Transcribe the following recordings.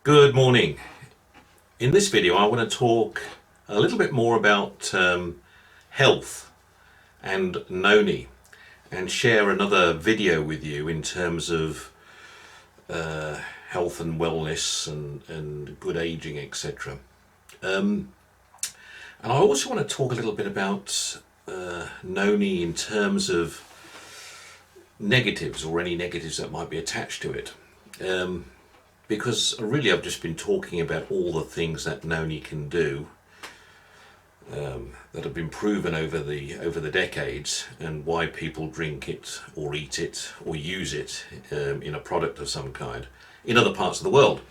Good morning. In this video, I want to talk a little bit more about health and noni and share another video with you in terms of health and wellness and good aging, etc. And I also want to talk a little bit about noni in terms of negatives or any negatives that might be attached to it. Because really I've just been talking about all the things that noni can do that have been proven over the decades, and why people drink it or eat it or use it in a product of some kind in other parts of the world.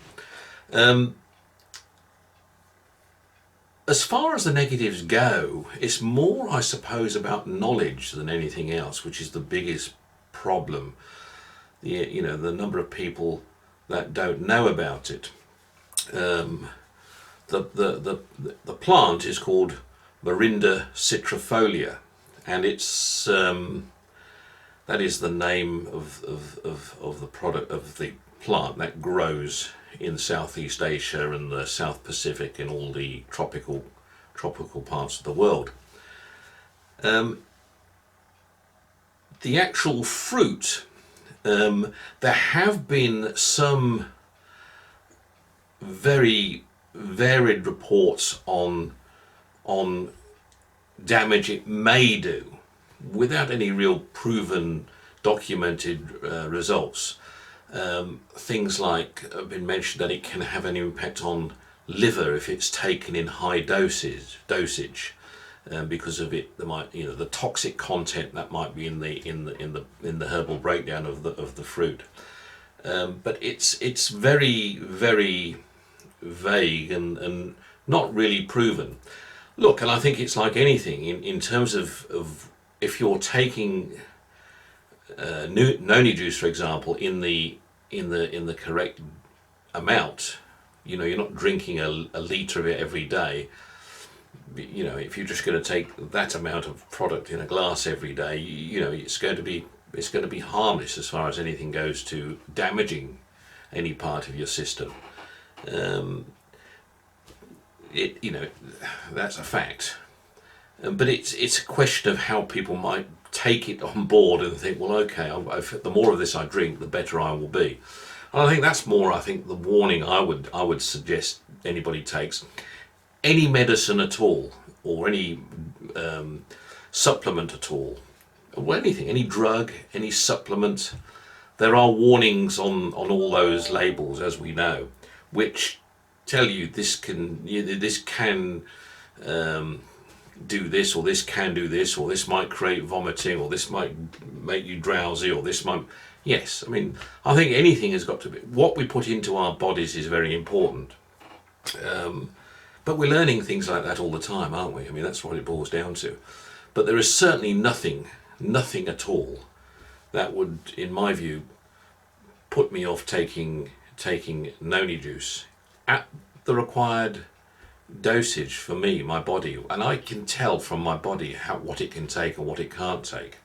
As far as the negatives go, it's more, I suppose, about knowledge than anything else, which is the biggest problem. The number of people that don't know about it. The plant is called Morinda citrifolia, and it's that is the name of the product of the plant that grows in Southeast Asia and the South Pacific and all the tropical parts of the world. The actual fruit, there have been some very varied reports on damage it may do, without any real proven documented results. Things like have been mentioned that it can have an impact on liver if it's taken in high dosage, because of it. There might, the toxic content that might be in the herbal breakdown of the fruit. But it's very, very vague and not really proven. Look, and I think it's like anything in terms of if you're taking noni juice, for example, in the correct amount. You're not drinking a litre of it every day. If you're just going to take that amount of product in a glass every day, it's going to be harmless as far as anything goes to damaging any part of your system. That's a fact. But it's a question of how people might take it on board and think, well, okay, the more of this I drink, the better I will be. And I think that's more, the warning I would suggest anybody takes. Any medicine at all, or any supplement at all, or anything, any drug, any supplement, there are warnings on all those labels, as we know, which tell you this can do this, or this can do this, or this might create vomiting, or this might make you drowsy, or this might. Yes, I think anything has got to be. What we put into our bodies is very important. But we're learning things like that all the time, aren't we? That's what it boils down to. But there is certainly nothing at all that would, in my view, put me off taking noni juice at the required dosage for me, my body. And I can tell from my body what it can take and what it can't take,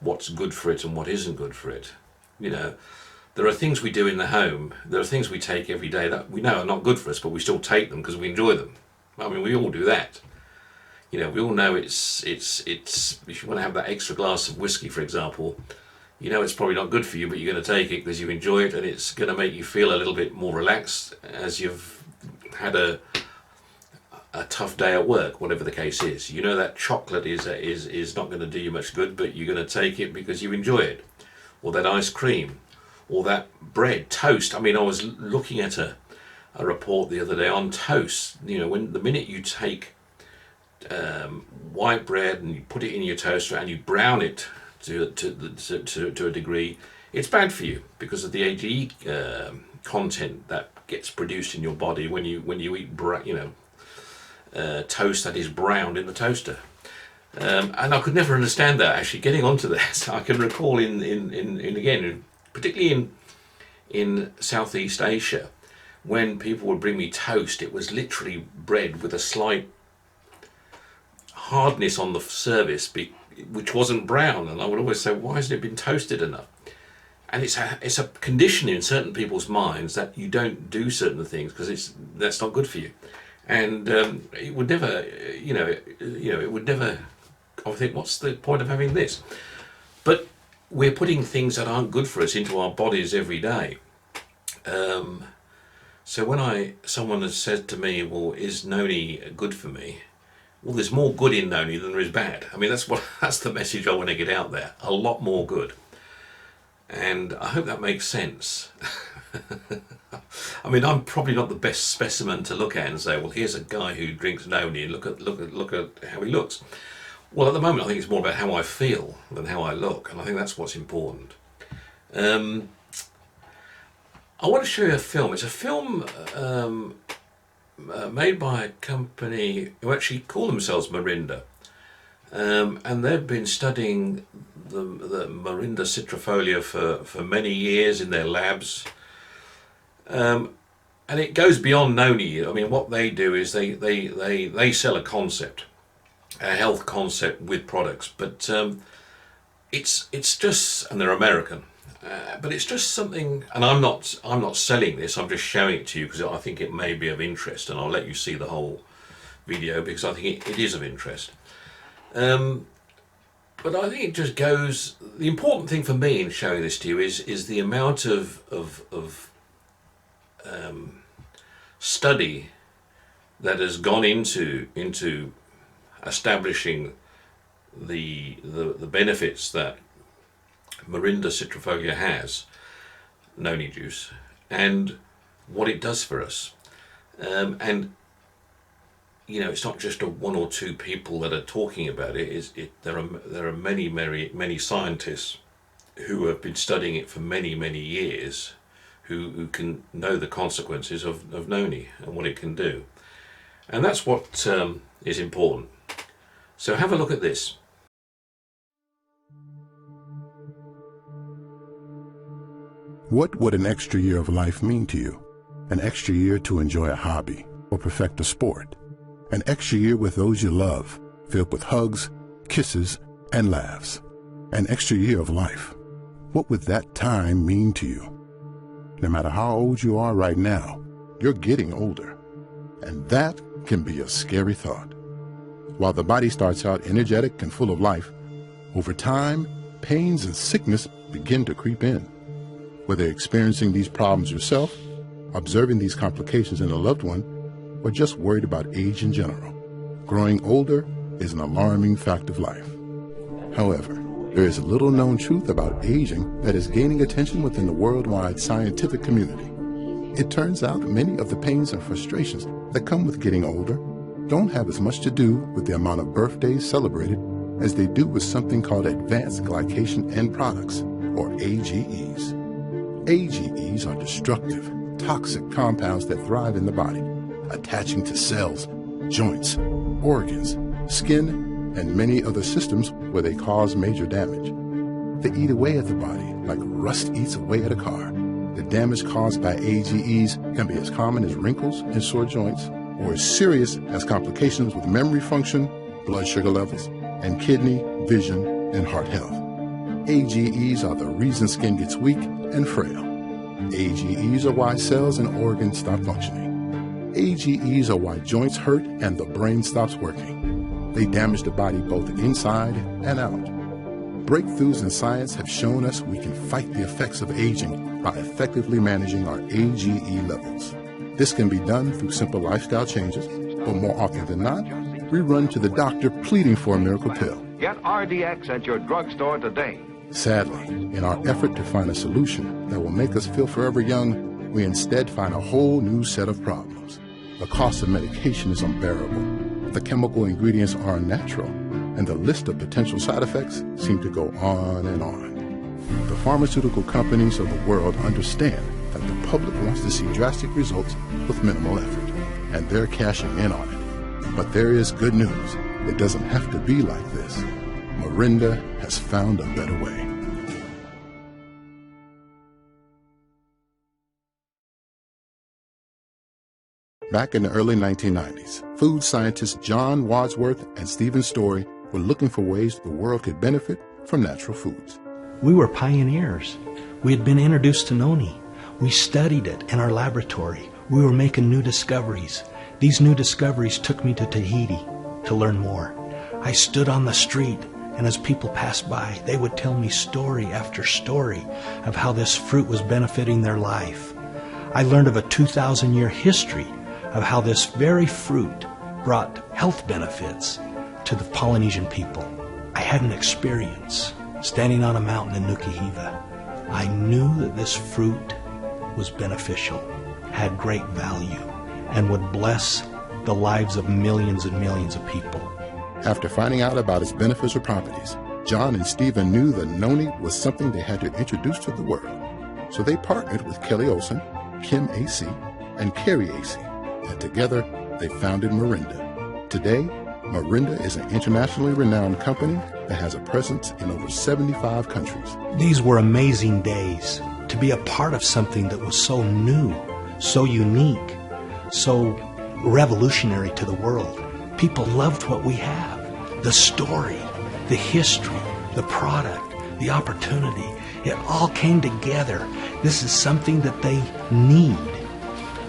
what's good for it and what isn't good for it. There are things we do in the home, there are things we take every day that we know are not good for us, but we still take them because we enjoy them. We all do that. We all know it's if you want to have that extra glass of whiskey, for example, it's probably not good for you, but you're going to take it because you enjoy it, and it's going to make you feel a little bit more relaxed as you've had a tough day at work, whatever the case is. That chocolate is not going to do you much good, but you're going to take it because you enjoy it. Or that ice cream, or that bread, toast. I was looking at a report the other day on toast. When the minute you take white bread and you put it in your toaster and you brown it to a degree, it's bad for you because of the AGE content that gets produced in your body when you eat toast that is browned in the toaster. And I could never understand that. Actually, getting onto that, I can recall in again, particularly in Southeast Asia, when people would bring me toast, it was literally bread with a slight hardness on the surface, which wasn't brown. And I would always say, why hasn't it been toasted enough? And it's a condition in certain people's minds that you don't do certain things because that's not good for you, and it would never, it would never. I would think, what's the point of having this? But we're putting things that aren't good for us into our bodies every day. So when someone has said to me, "Well, is noni good for me?" Well, there's more good in noni than there is bad. I mean, that's the message I want to get out there. A lot more good. And I hope that makes sense. I mean, I'm probably not the best specimen to look at and say, well, here's a guy who drinks noni and look at how he looks. Well, at the moment, I think it's more about how I feel than how I look, and I think that's what's important. I want to show you a film. It's a film made by a company who actually call themselves Morinda. And they've been studying the Morinda Citrifolia for many years in their labs. And it goes beyond noni. I mean, what they do is they sell a concept, a health concept with products. But it's just, and they're American. But it's just something, and I'm not selling this. I'm just showing it to you because I think it may be of interest, and I'll let you see the whole video because I think it is of interest. But I think it just goes. The important thing for me in showing this to you is the amount of study that has gone into establishing the benefits that Morinda Citrifolia has, noni juice, and what it does for us. And it's not just one or two people that are talking about it. There are many scientists who have been studying it for many years, who can know the consequences of noni and what it can do, and that's what is important. So have a look at this. What would an extra year of life mean to you? An extra year to enjoy a hobby or perfect a sport? An extra year with those you love, filled with hugs, kisses, and laughs. An extra year of life. What would that time mean to you? No matter how old you are right now, you're getting older. And that can be a scary thought. While the body starts out energetic and full of life, over time, pains and sickness begin to creep in. Whether experiencing these problems yourself, observing these complications in a loved one, or just worried about age in general, growing older is an alarming fact of life. However, there is a little known truth about aging that is gaining attention within the worldwide scientific community. It turns out many of the pains and frustrations that come with getting older don't have as much to do with the amount of birthdays celebrated as they do with something called advanced glycation end products, or AGEs. AGEs are destructive, toxic compounds that thrive in the body, attaching to cells, joints, organs, skin, and many other systems where they cause major damage. They eat away at the body like rust eats away at a car. The damage caused by AGEs can be as common as wrinkles and sore joints, or as serious as complications with memory function, blood sugar levels, and kidney, vision, and heart health. AGEs are the reason skin gets weak and frail. AGEs are why cells and organs stop functioning. AGEs are why joints hurt and the brain stops working. They damage the body both inside and out. Breakthroughs in science have shown us we can fight the effects of aging by effectively managing our AGE levels. This can be done through simple lifestyle changes, but more often than not, we run to the doctor pleading for a miracle pill. Get RDX at your drugstore today. Sadly, in our effort to find a solution that will make us feel forever young, we instead find a whole new set of problems. The cost of medication is unbearable, the chemical ingredients are unnatural, and the list of potential side effects seem to go on and on. The pharmaceutical companies of the world understand that the public wants to see drastic results with minimal effort, and they're cashing in on it. But there is good news. It doesn't have to be like this. Morinda has found a better way. Back in the early 1990s, food scientists John Wadsworth and Stephen Story were looking for ways the world could benefit from natural foods. We were pioneers. We had been introduced to noni. We studied it in our laboratory. We were making new discoveries. These new discoveries took me to Tahiti to learn more. I stood on the street, and as people passed by, they would tell me story after story of how this fruit was benefiting their life. I learned of a 2,000-year history of how this very fruit brought health benefits to the Polynesian people. I had an experience standing on a mountain in Nukuhiva. I knew that this fruit was beneficial, had great value, and would bless the lives of millions and millions of people. After finding out about its beneficial properties, John and Stephen knew that noni was something they had to introduce to the world. So they partnered with Kelly Olson, Kim A.C., and Carrie A.C., and together they founded Morinda. Today, Morinda is an internationally renowned company that has a presence in over 75 countries. These were amazing days to be a part of something that was so new, so unique, so revolutionary to the world. People loved what we have. The story, the history, the product, the opportunity. It all came together. This is something that they need.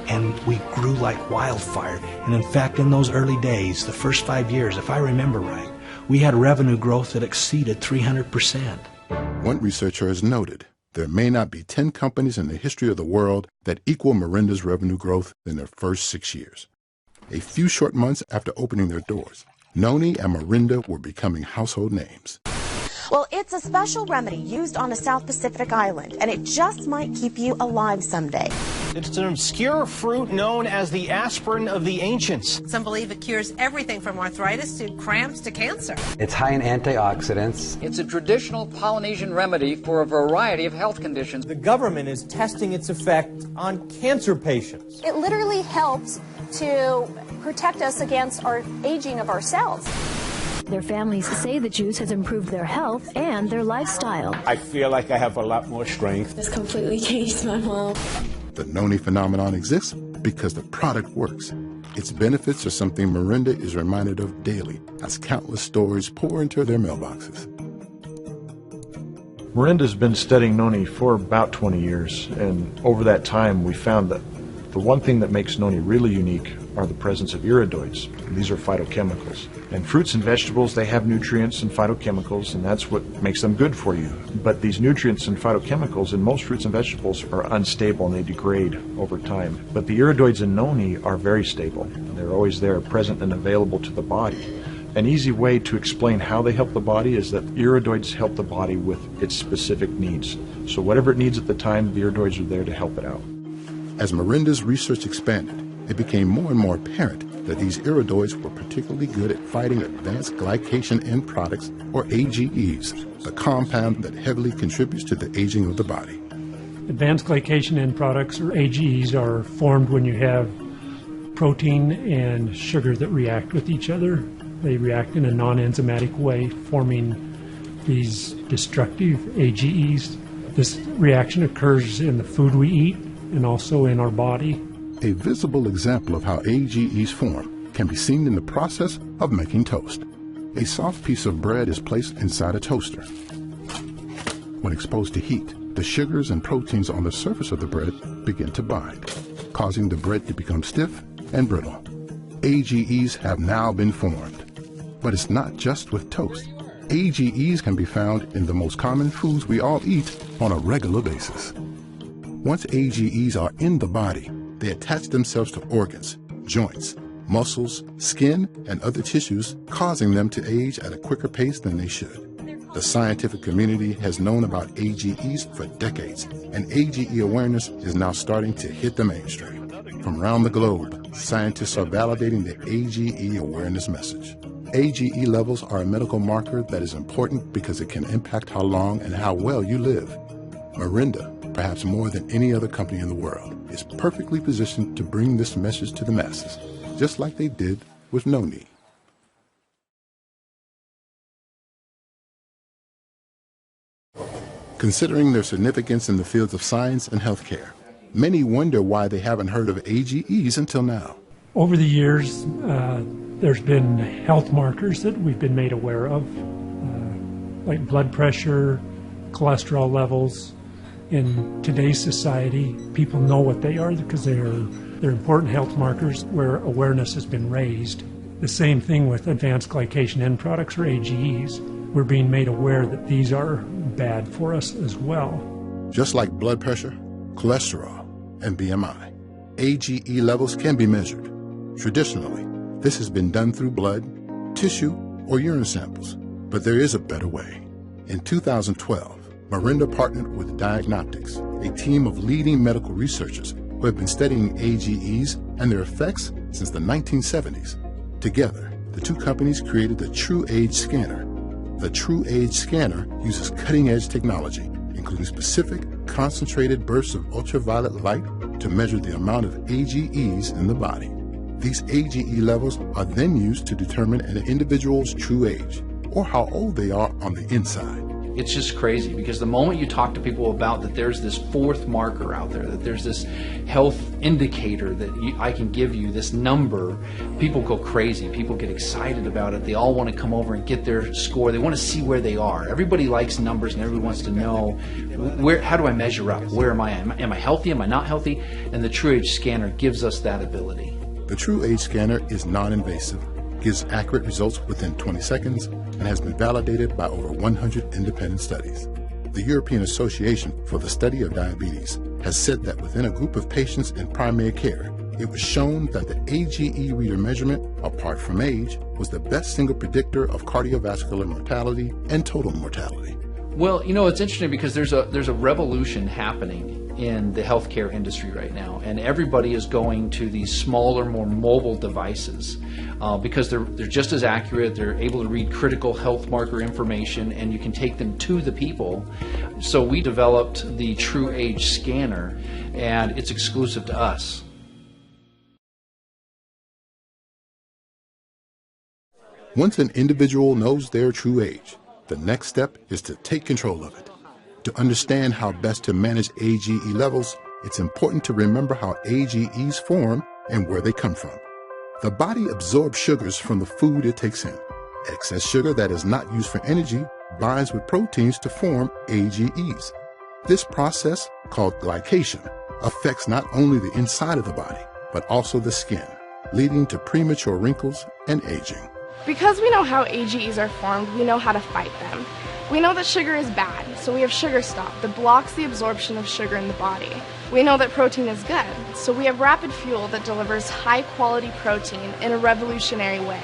And we grew like wildfire. And in fact, in those early days, the first 5 years, if I remember right, we had revenue growth that exceeded 300%. One researcher has noted there may not be 10 companies in the history of the world that equal Morinda's revenue growth in their first 6 years. A few short months after opening their doors, noni and Morinda were becoming household names. Well, it's a special remedy used on a South Pacific island, and it just might keep you alive someday. It's an obscure fruit known as the aspirin of the ancients. Some believe it cures everything from arthritis to cramps to cancer. It's high in antioxidants. It's a traditional Polynesian remedy for a variety of health conditions. The government is testing its effect on cancer patients. It literally helps to protect us against our aging of our cells. Their families say the juice has improved their health and their lifestyle. I feel like I have a lot more strength. This completely changed my mom. The noni phenomenon exists because the product works. Its benefits are something Morinda is reminded of daily as countless stories pour into their mailboxes. Morinda's been studying noni for about 20 years, and over that time we found that the one thing that makes noni really unique are the presence of iridoids. These are phytochemicals. And fruits and vegetables, they have nutrients and phytochemicals, and that's what makes them good for you. But these nutrients and phytochemicals in most fruits and vegetables are unstable and they degrade over time. But the iridoids in noni are very stable. They're always there, present and available to the body. An easy way to explain how they help the body is that iridoids help the body with its specific needs. So whatever it needs at the time, the iridoids are there to help it out. As Morinda's research expanded, it became more and more apparent that these iridoids were particularly good at fighting advanced glycation end products, or AGEs, the compound that heavily contributes to the aging of the body. Advanced glycation end products, or AGEs, are formed when you have protein and sugar that react with each other. They react in a non-enzymatic way, forming these destructive AGEs. This reaction occurs in the food we eat and also in our body. A visible example of how AGEs form can be seen in the process of making toast. A soft piece of bread is placed inside a toaster. When exposed to heat, the sugars and proteins on the surface of the bread begin to bind, causing the bread to become stiff and brittle. AGEs have now been formed. But it's not just with toast. AGEs can be found in the most common foods we all eat on a regular basis. Once AGEs are in the body, they attach themselves to organs, joints, muscles, skin, and other tissues, causing them to age at a quicker pace than they should. The scientific community has known about AGEs for decades, and AGE awareness is now starting to hit the mainstream. From around the globe, scientists are validating the AGE awareness message. AGE levels are a medical marker that is important because it can impact how long and how well you live. Morinda, perhaps more than any other company in the world, is perfectly positioned to bring this message to the masses, just like they did with noni. Considering their significance in the fields of science and healthcare, many wonder why they haven't heard of AGEs until now. Over the years, there's been health markers that we've been made aware of, like blood pressure, cholesterol levels, In today's society, people know what they are because they're important health markers where awareness has been raised. The same thing with advanced glycation end products or AGEs. We're being made aware that these are bad for us as well. Just like blood pressure, cholesterol, and BMI, AGE levels can be measured. Traditionally, this has been done through blood, tissue, or urine samples, but there is a better way. In 2012, Morinda partnered with Diagnostics, a team of leading medical researchers who have been studying AGEs and their effects since the 1970s. Together, the two companies created the True Age Scanner. The True Age Scanner uses cutting-edge technology, including specific concentrated bursts of ultraviolet light to measure the amount of AGEs in the body. These AGE levels are then used to determine an individual's true age, or how old they are on the inside. It's just crazy because the moment you talk to people about that there's this fourth marker out there, that there's this health indicator that I can give you, this number, people go crazy. People get excited about it. They all want to come over and get their score. They want to see where they are. Everybody likes numbers and everybody wants to know how do I measure up? Where am I? Am I healthy? Am I not healthy? And the True Age Scanner gives us that ability. The True Age Scanner is non-invasive, gives accurate results within 20 seconds, and has been validated by over 100 independent studies. The European Association for the Study of Diabetes has said that within a group of patients in primary care, it was shown that the AGE reader measurement, apart from age, was the best single predictor of cardiovascular mortality and total mortality. Well, you know, it's interesting because there's a revolution happening in the healthcare industry right now, and everybody is going to these smaller, more mobile devices because they're just as accurate. They're able to read critical health marker information, and you can take them to the people. So we developed the True Age Scanner, and it's exclusive to us. Once an individual knows their true age, the next step is to take control of it. To understand how best to manage AGE levels, it's important to remember how AGEs form and where they come from. The body absorbs sugars from the food it takes in. Excess sugar that is not used for energy binds with proteins to form AGEs. This process, called glycation, affects not only the inside of the body, but also the skin, leading to premature wrinkles and aging. Because we know how AGEs are formed, we know how to fight them. We know that sugar is bad, so we have Sugar Stop that blocks the absorption of sugar in the body. We know that protein is good, so we have Rapid Fuel that delivers high-quality protein in a revolutionary way.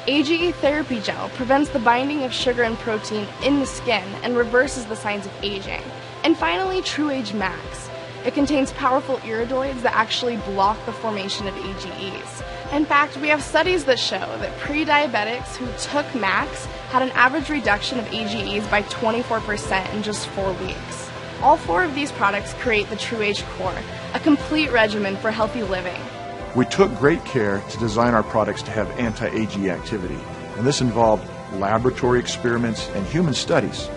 AGE Therapy Gel prevents the binding of sugar and protein in the skin and reverses the signs of aging. And finally, True Age Max. It contains powerful iridoids that actually block the formation of AGEs. In fact, we have studies that show that pre-diabetics who took Max had an average reduction of AGEs by 24% in just 4 weeks. All 4 of these products create the True Age Core, a complete regimen for healthy living. We took great care to design our products to have anti-AGE activity, and this involved laboratory experiments and human studies.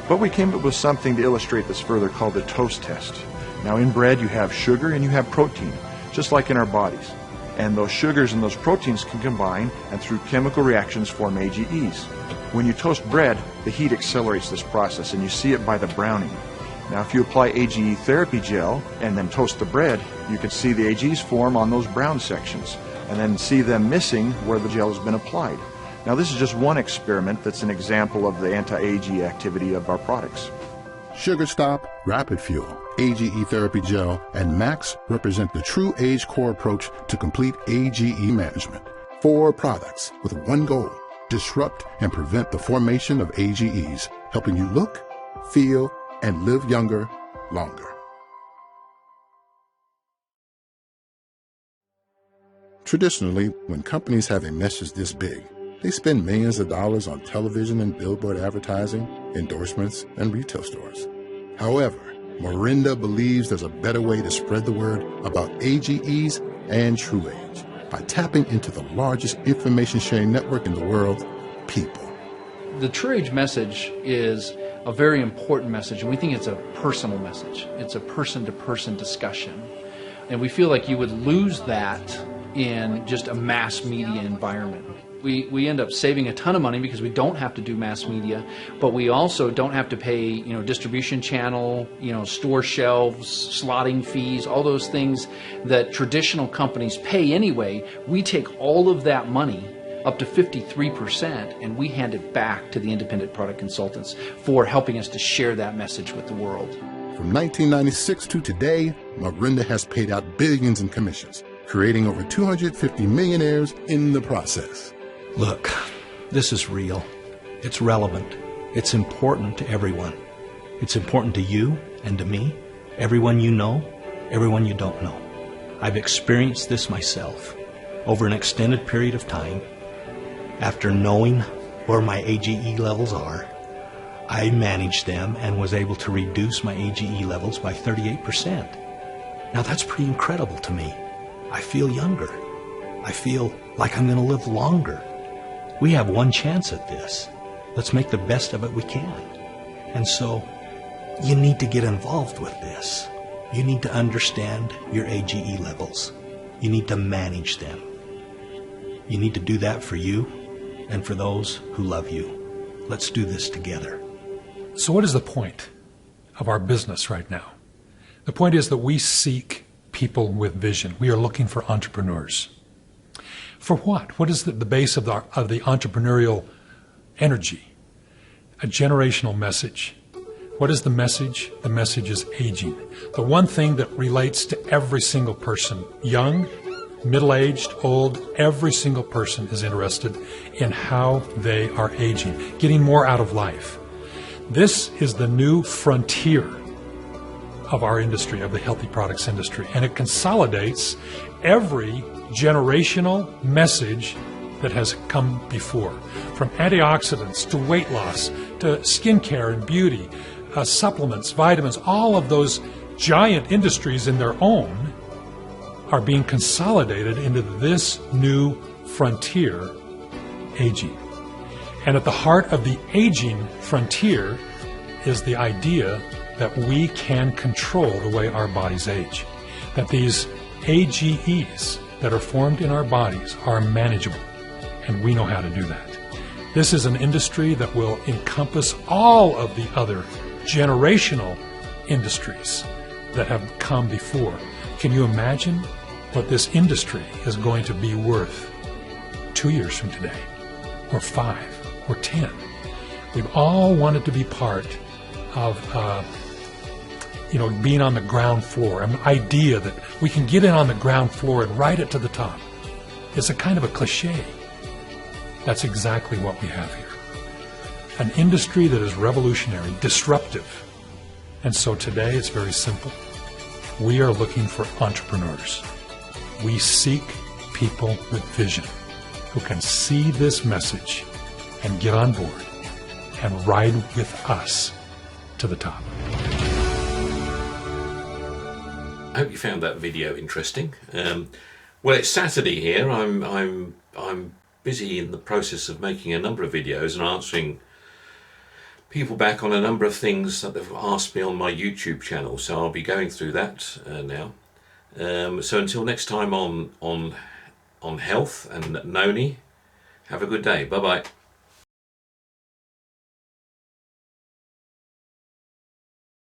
But we came up with something to illustrate this further called the toast test. Now in bread you have sugar and you have protein, just like in our bodies. And those sugars and those proteins can combine and through chemical reactions form AGEs. When you toast bread, the heat accelerates this process and you see it by the browning. Now if you apply AGE Therapy Gel and then toast the bread, you can see the AGEs form on those brown sections and then see them missing where the gel has been applied. Now this is just one experiment that's an example of the anti-AGE activity of our products. Sugar Stop, Rapid Fuel, AGE Therapy Gel, and Max represent the True Age Core approach to complete AGE management. 4 products with one goal: disrupt and prevent the formation of AGEs, helping you look, feel, and live younger, longer. Traditionally, when companies have a message this big, they spend millions of dollars on television and billboard advertising, endorsements, and retail stores. However, Morinda believes there's a better way to spread the word about AGEs and True Age by tapping into the largest information sharing network in the world, people. The True Age message is a very important message, and we think it's a personal message. It's a person-to-person discussion. And we feel like you would lose that in just a mass media environment. we end up saving a ton of money because we don't have to do mass media, but we also don't have to pay, you know, distribution channel, you know, store shelves, slotting fees, all those things that traditional companies pay anyway. We take all of that money, up to 53%, and we hand it back to the independent product consultants for helping us to share that message with the world. From 1996 to today, Morinda has paid out billions in commissions, creating over 250 millionaires in the process. Look, this is real. It's relevant. It's important to everyone. It's important to you and to me, everyone you know, everyone you don't know. I've experienced this myself over an extended period of time. After knowing where my AGE levels are, I managed them and was able to reduce my AGE levels by 38%. Now that's pretty incredible to me. I feel younger. I feel like I'm going to live longer. We have one chance at this. Let's make the best of it we can. And so you need to get involved with this. You need to understand your AGE levels. You need to manage them. You need to do that for you and for those who love you. Let's do this together. So what is the point of our business right now? The point is that we seek people with vision. We are looking for entrepreneurs. For what? What is the base of the entrepreneurial energy? A generational message. What is the message? The message is aging. The one thing that relates to every single person, young, middle-aged, old, every single person is interested in how they are aging, getting more out of life. This is the new frontier of our industry, of the healthy products industry, and it consolidates every generational message that has come before, from antioxidants to weight loss to skincare and beauty, supplements, vitamins. All of those giant industries in their own are being consolidated into this new frontier, aging. And at the heart of the aging frontier is the idea that we can control the way our bodies age. That these AGEs that are formed in our bodies are manageable, and we know how to do that. This is an industry that will encompass all of the other generational industries that have come before. Can you imagine what this industry is going to be worth 2 years from today, or 5, or 10? We've all wanted to be part of being on the ground floor, an idea that we can get in on the ground floor and ride it to the top. It's a kind of a cliche. That's exactly what we have here. An industry that is revolutionary, disruptive. And so today it's very simple. We are looking for entrepreneurs. We seek people with vision who can see this message and get on board and ride with us to the top. I hope you found that video interesting. Well, it's Saturday here. I'm busy in the process of making a number of videos and answering people back on a number of things that they've asked me on my YouTube channel. So I'll be going through that now. So until next time on health and Noni, have a good day. Bye bye.